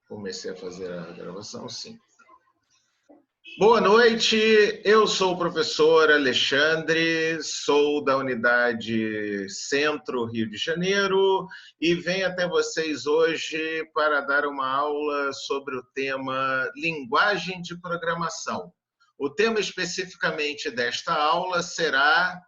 Comecei a fazer a gravação, sim. Boa noite, eu sou o professor Alexandre, sou da Unidade Centro, Rio de Janeiro, e venho até vocês hoje para dar uma aula sobre o tema linguagem de programação. O tema especificamente desta aula será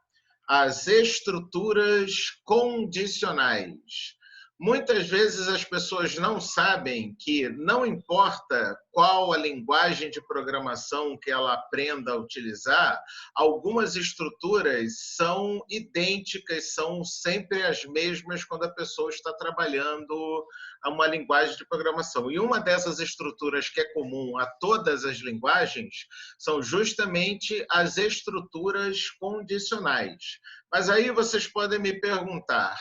as estruturas condicionais. Muitas vezes as pessoas não sabem que não importa qual a linguagem de programação que ela aprenda a utilizar, algumas estruturas são idênticas, são sempre as mesmas quando a pessoa está trabalhando uma linguagem de programação. E uma dessas estruturas que é comum a todas as linguagens são justamente as estruturas condicionais. Mas aí vocês podem me perguntar: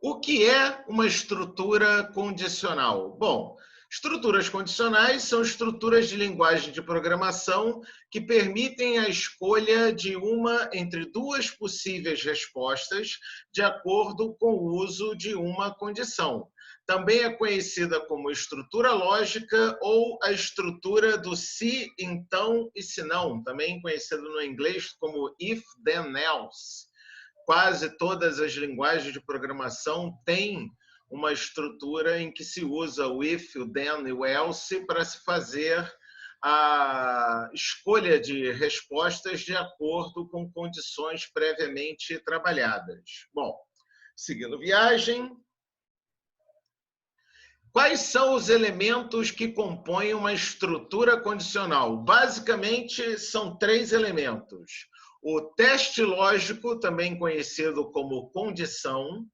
o que é uma estrutura condicional? Bom, estruturas condicionais são estruturas de linguagem de programação que permitem a escolha de uma entre duas possíveis respostas de acordo com o uso de uma condição. Também é conhecida como estrutura lógica ou a estrutura do se, então e se não, também conhecido no inglês como if, then, else. Quase todas as linguagens de programação têm uma estrutura em que se usa o if, o then e o else para se fazer a escolha de respostas de acordo com condições previamente trabalhadas. Bom, seguindo viagem. Quais são os elementos que compõem uma estrutura condicional? Basicamente, são três elementos. O teste lógico, também conhecido como condição,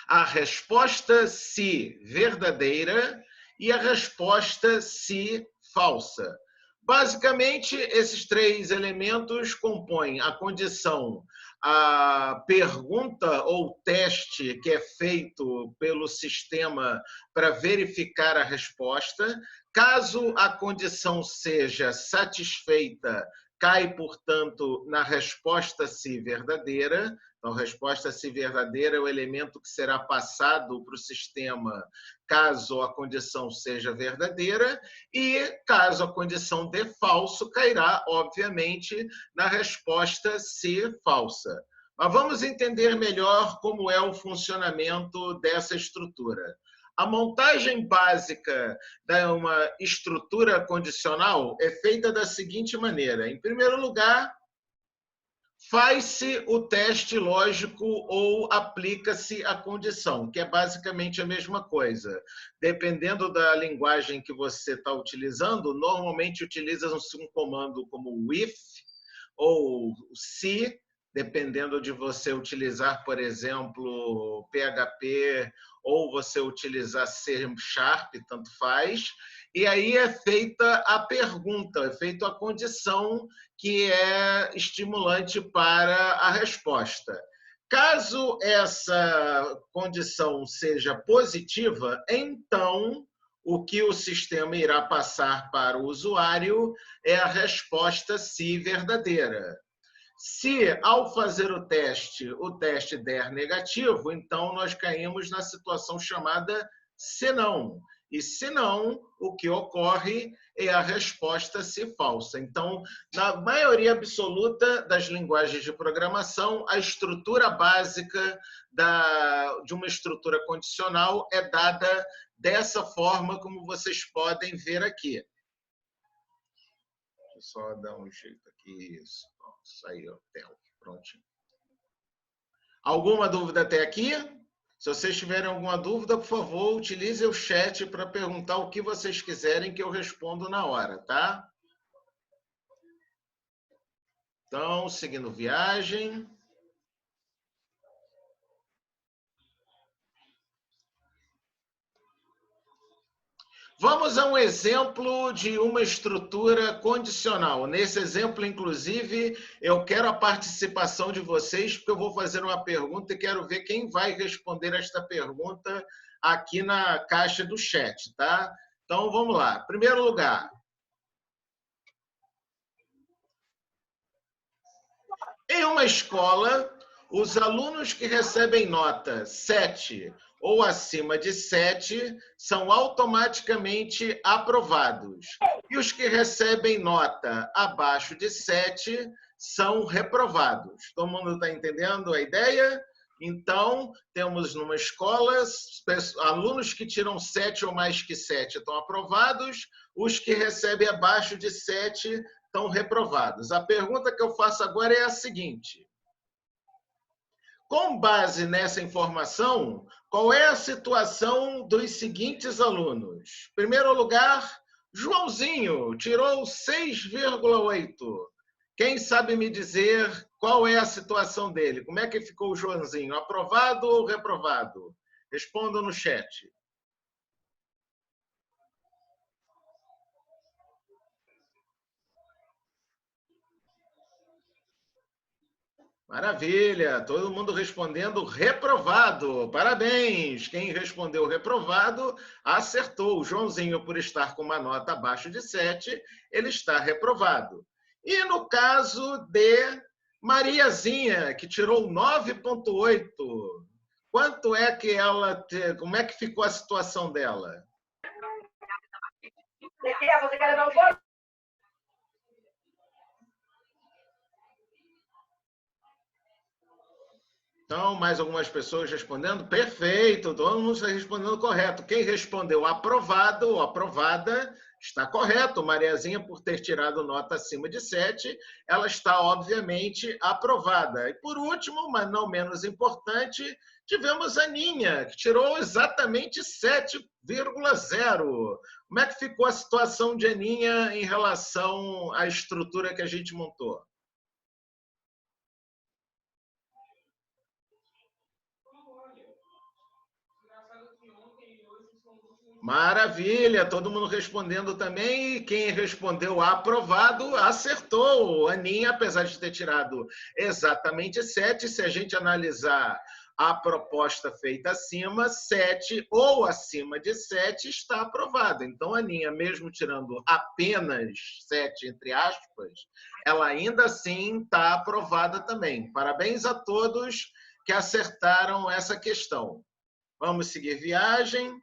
a resposta se verdadeira e a resposta se falsa. Basicamente, esses três elementos compõem a condição, a pergunta ou teste que é feito pelo sistema para verificar a resposta. Caso a condição seja satisfeita, cai, portanto, na resposta se verdadeira. Então, a resposta se verdadeira é o elemento que será passado para o sistema caso a condição seja verdadeira, e caso a condição dê falso, cairá, obviamente, na resposta se falsa. Mas vamos entender melhor como é o funcionamento dessa estrutura. A montagem básica de uma estrutura condicional é feita da seguinte maneira. Em primeiro lugar, faz-se o teste lógico ou aplica-se a condição, que é basicamente a mesma coisa. Dependendo da linguagem que você está utilizando, normalmente utiliza-se um comando como o if ou se, dependendo de você utilizar, por exemplo, PHP ou você utilizar C#, tanto faz. E aí é feita a pergunta, é feita a condição que é estimulante para a resposta. Caso essa condição seja positiva, então o que o sistema irá passar para o usuário é a resposta se verdadeira. Se, ao fazer o teste der negativo, então nós caímos na situação chamada se não. E se não, o que ocorre é a resposta se falsa. Então, na maioria absoluta das linguagens de programação, a estrutura básica de uma estrutura condicional é dada dessa forma como vocês podem ver aqui. Deixa eu só dar um jeito aqui. Isso. Saiu a tela. Prontinho. Alguma dúvida até aqui? Se vocês tiverem alguma dúvida, por favor, utilize o chat para perguntar o que vocês quiserem que eu respondo na hora, tá? Então, seguindo viagem. Vamos a um exemplo de uma estrutura condicional. Nesse exemplo, inclusive, eu quero a participação de vocês, porque eu vou fazer uma pergunta e quero ver quem vai responder esta pergunta aqui na caixa do chat, tá? Então, vamos lá. Primeiro lugar. Em uma escola, os alunos que recebem nota 7 ou acima de 7 são automaticamente aprovados. E os que recebem nota abaixo de 7 são reprovados. Todo mundo está entendendo a ideia? Então, temos numa escola, alunos que tiram 7 ou mais que 7 estão aprovados, os que recebem abaixo de 7 estão reprovados. A pergunta que eu faço agora é a seguinte: com base nessa informação, qual é a situação dos seguintes alunos? Em primeiro lugar, Joãozinho tirou 6,8. Quem sabe me dizer qual é a situação dele? Como é que ficou o Joãozinho? Aprovado ou reprovado? Respondam no chat. Maravilha, todo mundo respondendo reprovado. Parabéns! Quem respondeu reprovado acertou. O Joãozinho, por estar com uma nota abaixo de 7, ele está reprovado. E no caso de Mariazinha, que tirou 9,8, quanto é que ela, como é que ficou a situação dela? Então, mais algumas pessoas respondendo. Perfeito, todo mundo está respondendo correto. Quem respondeu aprovado ou aprovada está correto. Mariazinha, por ter tirado nota acima de 7, ela está, obviamente, aprovada. E, por último, mas não menos importante, tivemos a Aninha, que tirou exatamente 7,0. Como é que ficou a situação de Aninha em relação à estrutura que a gente montou? Maravilha, todo mundo respondendo também. E quem respondeu aprovado, acertou. Aninha, apesar de ter tirado exatamente 7, se a gente analisar a proposta feita acima, 7 ou acima de 7 está aprovado. Então, a Aninha, mesmo tirando apenas 7, entre aspas, ela ainda assim está aprovada também. Parabéns a todos que acertaram essa questão. Vamos seguir viagem.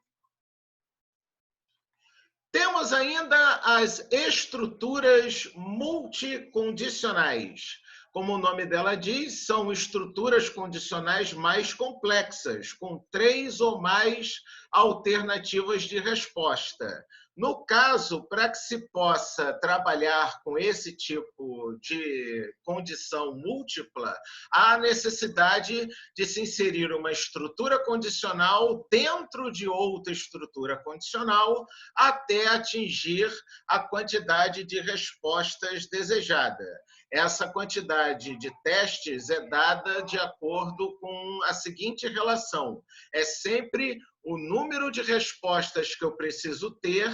Temos ainda as estruturas multicondicionais. Como o nome dela diz, são estruturas condicionais mais complexas, com 3 ou mais alternativas de resposta. No caso, para que se possa trabalhar com esse tipo de condição múltipla, há necessidade de se inserir uma estrutura condicional dentro de outra estrutura condicional até atingir a quantidade de respostas desejada. Essa quantidade de testes é dada de acordo com a seguinte relação: é sempre o número de respostas que eu preciso ter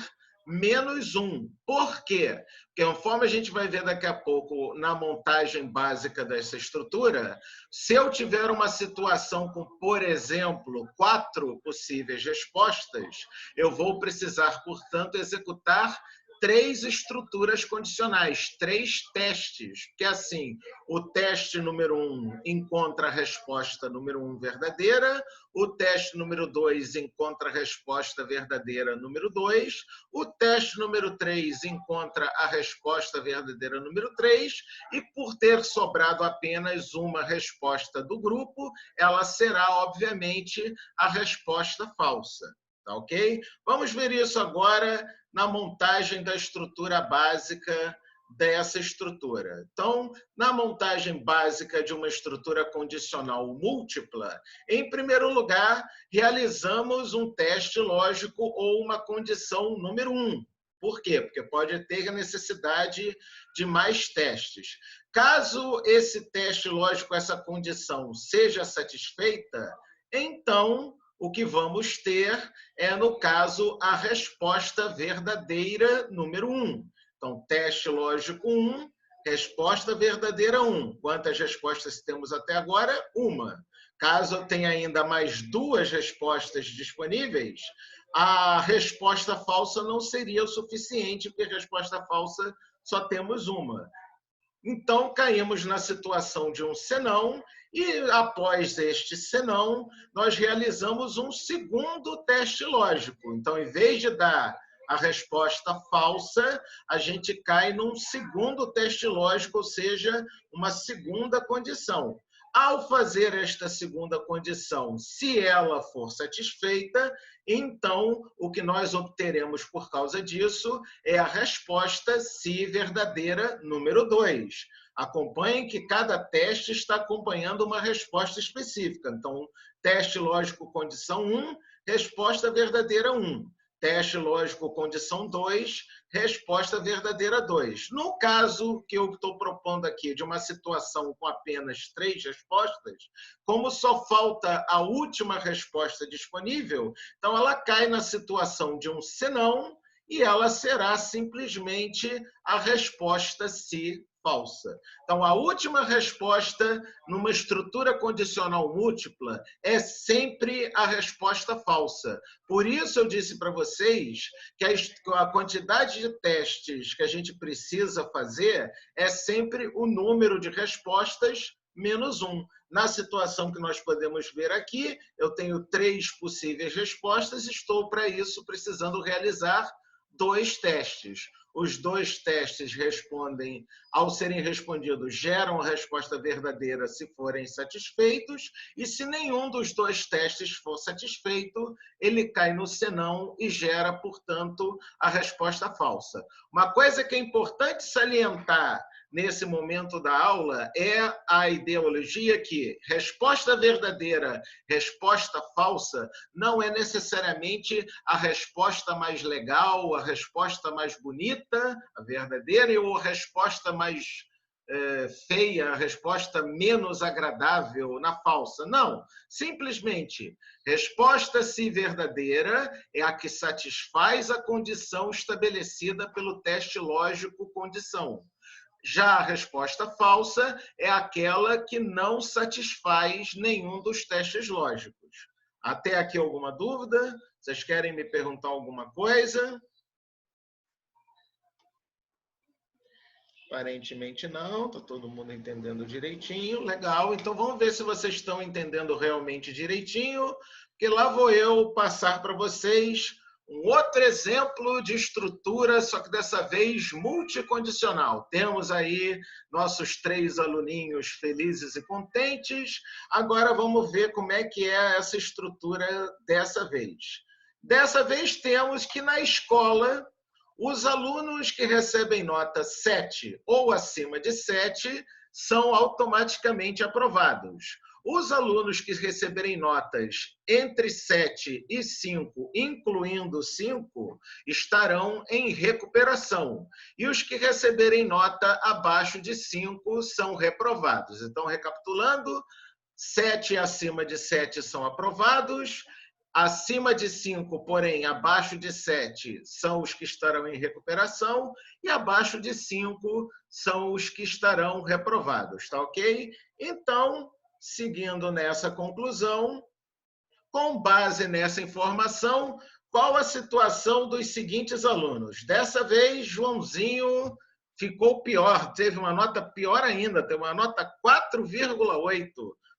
menos 1. Por quê? Porque conforme a gente vai ver daqui a pouco na montagem básica dessa estrutura, se eu tiver uma situação com, por exemplo, 4 possíveis respostas, eu vou precisar, portanto, executar 3 estruturas condicionais, 3 testes, que assim, o teste número 1 encontra a resposta número 1 verdadeira, o teste número 2 encontra a resposta verdadeira número 2, o teste número 3 encontra a resposta verdadeira número 3, e por ter sobrado apenas uma resposta do grupo, ela será, obviamente, a resposta falsa. Tá ok? Vamos ver isso agora na montagem da estrutura básica dessa estrutura. Então, na montagem básica de uma estrutura condicional múltipla, em primeiro lugar, realizamos um teste lógico ou uma condição número 1. Por quê? Porque pode ter a necessidade de mais testes. Caso esse teste lógico, essa condição, seja satisfeita, então o que vamos ter é, no caso, a resposta verdadeira número 1. Então, teste lógico 1, resposta verdadeira 1. Quantas respostas temos até agora? Uma. Caso eu tenha ainda mais 2 respostas disponíveis, a resposta falsa não seria o suficiente, porque a resposta falsa só temos uma. Então, caímos na situação de um senão e, após este senão, nós realizamos um segundo teste lógico. Então, em vez de dar a resposta falsa, a gente cai num segundo teste lógico, ou seja, uma segunda condição. Ao fazer esta segunda condição, se ela for satisfeita, então o que nós obteremos por causa disso é a resposta se verdadeira número 2. Acompanhem que cada teste está acompanhando uma resposta específica. Então, teste lógico condição 1, resposta verdadeira 1. Teste lógico condição 2, resposta verdadeira 2. No caso que eu estou propondo aqui, de uma situação com apenas 3 respostas, como só falta a última resposta disponível, então ela cai na situação de um senão e ela será simplesmente a resposta se falsa. Então, a última resposta numa estrutura condicional múltipla é sempre a resposta falsa. Por isso eu disse para vocês que a quantidade de testes que a gente precisa fazer é sempre o número de respostas menos 1. Na situação que nós podemos ver aqui, eu tenho 3 possíveis respostas e estou, para isso, precisando realizar 2 testes. Os 2 testes respondem, ao serem respondidos, geram a resposta verdadeira se forem satisfeitos, e se nenhum dos 2 testes for satisfeito, ele cai no senão e gera, portanto, a resposta falsa. Uma coisa que é importante salientar nesse momento da aula é a ideologia que resposta verdadeira, resposta falsa, não é necessariamente a resposta mais legal, a resposta mais bonita, a verdadeira, ou a resposta mais feia, a resposta menos agradável na falsa. Não, simplesmente, resposta se verdadeira é a que satisfaz a condição estabelecida pelo teste lógico condição. Já a resposta falsa é aquela que não satisfaz nenhum dos testes lógicos. Até aqui alguma dúvida? Vocês querem me perguntar alguma coisa? Aparentemente não, está todo mundo entendendo direitinho. Legal, então vamos ver se vocês estão entendendo realmente direitinho, porque lá vou eu passar para vocês um outro exemplo de estrutura, só que dessa vez multicondicional. Temos aí nossos 3 aluninhos felizes e contentes. Agora vamos ver como é que é essa estrutura dessa vez. Dessa vez temos que na escola, os alunos que recebem nota 7 ou acima de 7 são automaticamente aprovados. Os alunos que receberem notas entre 7 e 5, incluindo 5, estarão em recuperação. E os que receberem nota abaixo de 5 são reprovados. Então, recapitulando, 7 e acima de 7 são aprovados, acima de 5, porém abaixo de 7, são os que estarão em recuperação, e abaixo de 5 são os que estarão reprovados, tá ok? Então, seguindo nessa conclusão, com base nessa informação, qual a situação dos seguintes alunos? Dessa vez, Joãozinho ficou pior, teve uma nota pior ainda, teve uma nota 4,8.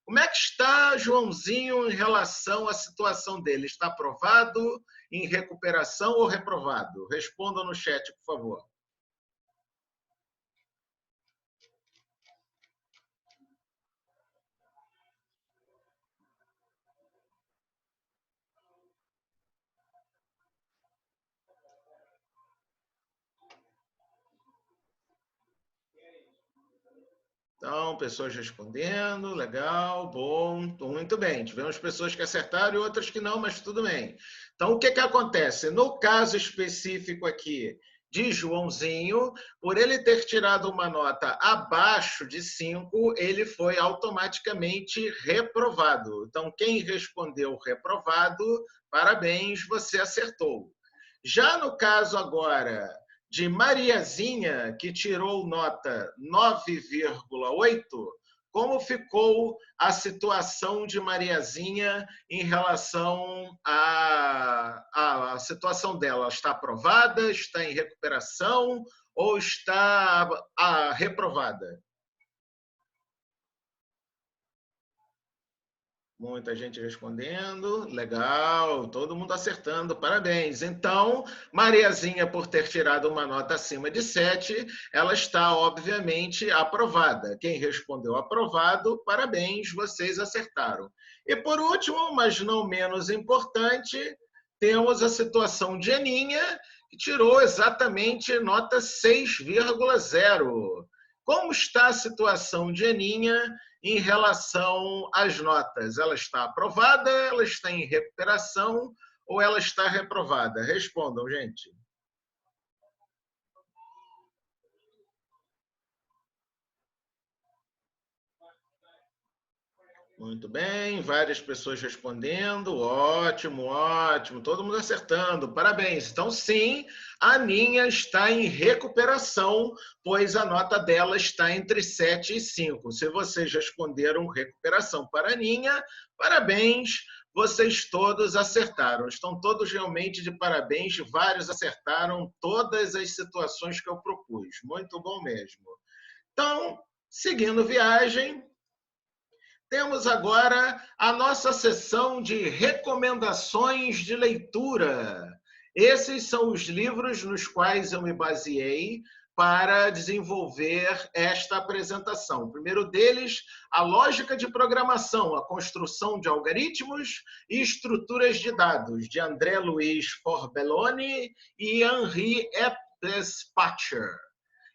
Como é que está Joãozinho em relação à situação dele? Está aprovado, em recuperação ou reprovado? Responda no chat, por favor. Então, pessoas respondendo, legal, bom, muito bem. Tivemos pessoas que acertaram e outras que não, mas tudo bem. Então, o que acontece? No caso específico aqui de Joãozinho, por ele ter tirado uma nota abaixo de 5, ele foi automaticamente reprovado. Então, quem respondeu reprovado, parabéns, você acertou. Já no caso agora de Mariazinha, que tirou nota 9,8, como ficou a situação de Mariazinha em relação à situação dela está aprovada, está em recuperação ou está reprovada? Muita gente respondendo, legal, todo mundo acertando, parabéns. Então, Mariazinha, por ter tirado uma nota acima de 7, ela está, obviamente, aprovada. Quem respondeu aprovado, parabéns, vocês acertaram. E por último, mas não menos importante, temos a situação de Aninha, que tirou exatamente nota 6,0. Como está a situação de Aninha em relação às notas? Ela está aprovada, ela está em recuperação ou ela está reprovada? Respondam, gente. Muito bem, várias pessoas respondendo. Ótimo, ótimo. Todo mundo acertando. Parabéns. Então, sim, a Aninha está em recuperação, pois a nota dela está entre 7 e 5. Se vocês responderam recuperação para a Aninha, parabéns. Vocês todos acertaram. Estão todos realmente de parabéns. Vários acertaram todas as situações que eu propus. Muito bom mesmo. Então, seguindo viagem, temos agora a nossa sessão de recomendações de leitura. Esses são os livros nos quais eu me baseei para desenvolver esta apresentação. O primeiro deles, A Lógica de Programação, a Construção de Algoritmos e Estruturas de Dados, de André Luiz Forbelloni e Henri Epstein.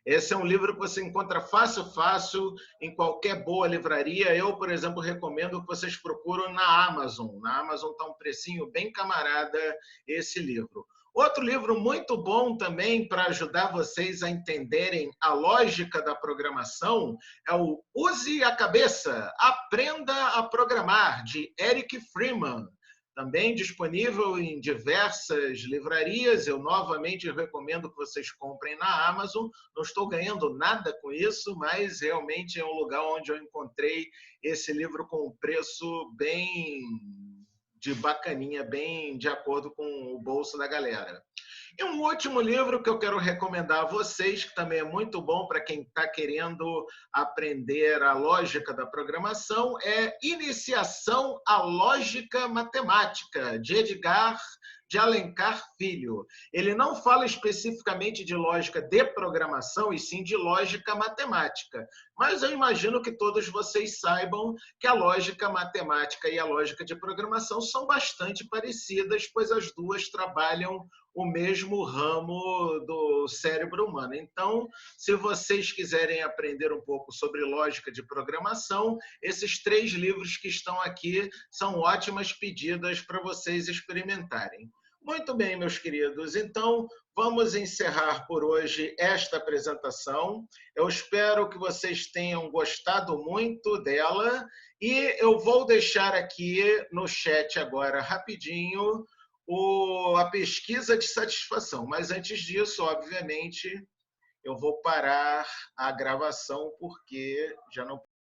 Esse é um livro que você encontra fácil em qualquer boa livraria. Eu, por exemplo, recomendo que vocês procuram na Amazon. Na Amazon está um precinho bem camarada esse livro. Outro livro muito bom também para ajudar vocês a entenderem a lógica da programação é o Use a Cabeça, Aprenda a Programar, de Eric Freeman. Também disponível em diversas livrarias. Eu novamente recomendo que vocês comprem na Amazon. Não estou ganhando nada com isso, mas realmente é um lugar onde eu encontrei esse livro com um preço bem de bacaninha, bem de acordo com o bolso da galera. E um último livro que eu quero recomendar a vocês, que também é muito bom para quem está querendo aprender a lógica da programação, é Iniciação à Lógica Matemática, de Edgar de Alencar Filho. Ele não fala especificamente de lógica de programação, e sim de lógica matemática. Mas eu imagino que todos vocês saibam que a lógica matemática e a lógica de programação são bastante parecidas, pois as duas trabalham o mesmo ramo do cérebro humano. Então, se vocês quiserem aprender um pouco sobre lógica de programação, esses 3 livros que estão aqui são ótimas pedidas para vocês experimentarem. Muito bem, meus queridos. Então, vamos encerrar por hoje esta apresentação. Eu espero que vocês tenham gostado muito dela e eu vou deixar aqui no chat agora, rapidinho, a pesquisa de satisfação. Mas antes disso, obviamente, eu vou parar a gravação porque já não